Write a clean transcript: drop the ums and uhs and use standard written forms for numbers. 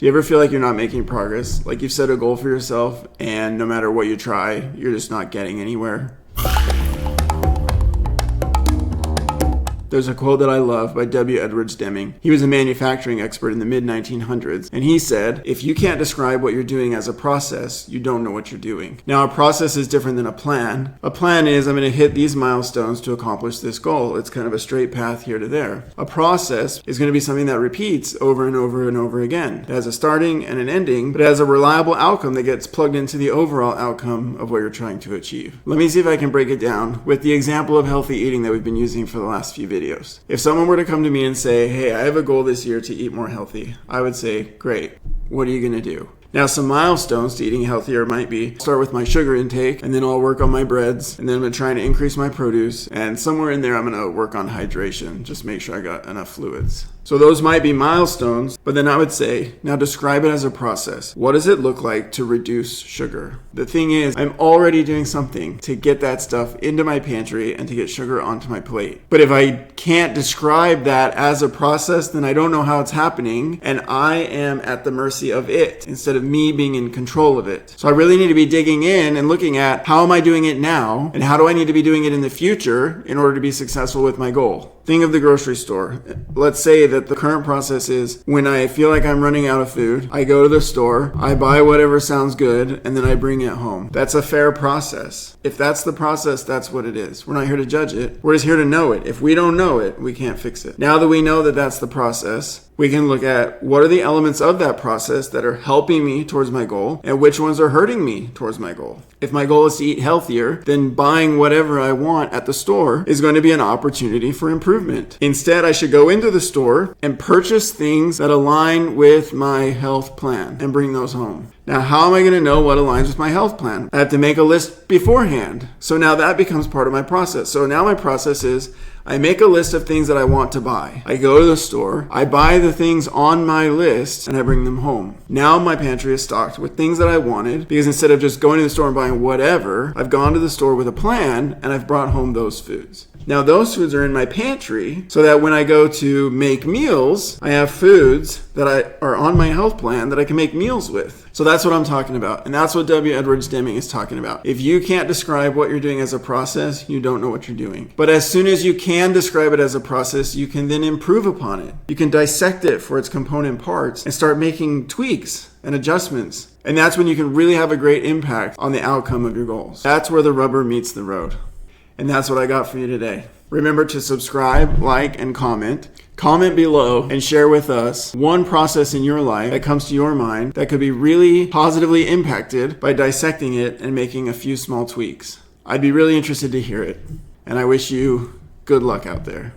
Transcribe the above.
Do you ever feel like you're not making progress? Like you've set a goal for yourself and no matter what you try, you're just not getting anywhere? There's a quote that I love by Edwards Deming. He was a manufacturing expert in the mid-1900s, and he said, if you can't describe what you're doing as a process, you don't know what you're doing. Now, a process is different than a plan. A plan is, I'm going to hit these milestones to accomplish this goal. It's kind of a straight path here to there. A process is going to be something that repeats over and over and over again. It has a starting and an ending, but it has a reliable outcome that gets plugged into the overall outcome of what you're trying to achieve. Let me see if I can break it down with the example of healthy eating that we've been using for the last few videos. If someone were to come to me and say, hey, I have a goal this year to eat more healthy, I would say, great, what are you going to do? Now, some milestones to eating healthier might be start with my sugar intake, and then I'll work on my breads, and then I'm going to try to increase my produce, and somewhere in there I'm going to work on hydration, just make sure I got enough fluids. So those might be milestones, but then I would say, now describe it as a process. What does it look like to reduce sugar? The thing is, I'm already doing something to get that stuff into my pantry and to get sugar onto my plate. But if I can't describe that as a process, then I don't know how it's happening, and I am at the mercy of it instead of me being in control of it. So I really need to be digging in and looking at how am I doing it now, and how do I need to be doing it in the future in order to be successful with my goal? Think of the grocery store. Let's say that the current process is when I feel like I'm running out of food, I go to the store, I buy whatever sounds good, and then I bring it home. That's a fair process. If that's the process, that's what it is. We're not here to judge it. We're just here to know it. If we don't know it, we can't fix it. Now that we know that that's the process, we can look at what are the elements of that process that are helping me towards my goal and which ones are hurting me towards my goal. If my goal is to eat healthier, then buying whatever I want at the store is going to be an opportunity for improvement. Instead, I should go into the store and purchase things that align with my health plan and bring those home. Now, how am I going to know what aligns with my health plan? I have to make a list beforehand. So now that becomes part of my process. So now my process is I make a list of things that I want to buy. I go to the store, I buy the things on my list, and I bring them home. Now my pantry is stocked with things that I wanted because instead of just going to the store and buying whatever, I've gone to the store with a plan and I've brought home those foods. Now those foods are in my pantry so that when I go to make meals, I have foods that are on my health plan that I can make meals with. So that's what I'm talking about. And that's what Edwards Deming is talking about. If you can't describe what you're doing as a process, you don't know what you're doing. But as soon as you can describe it as a process, you can then improve upon it. You can dissect it for its component parts and start making tweaks and adjustments. And that's when you can really have a great impact on the outcome of your goals. That's where the rubber meets the road. And that's what I got for you today. Remember to subscribe, like, and comment. Comment below and share with us one process in your life that comes to your mind that could be really positively impacted by dissecting it and making a few small tweaks. I'd be really interested to hear it. And I wish you good luck out there.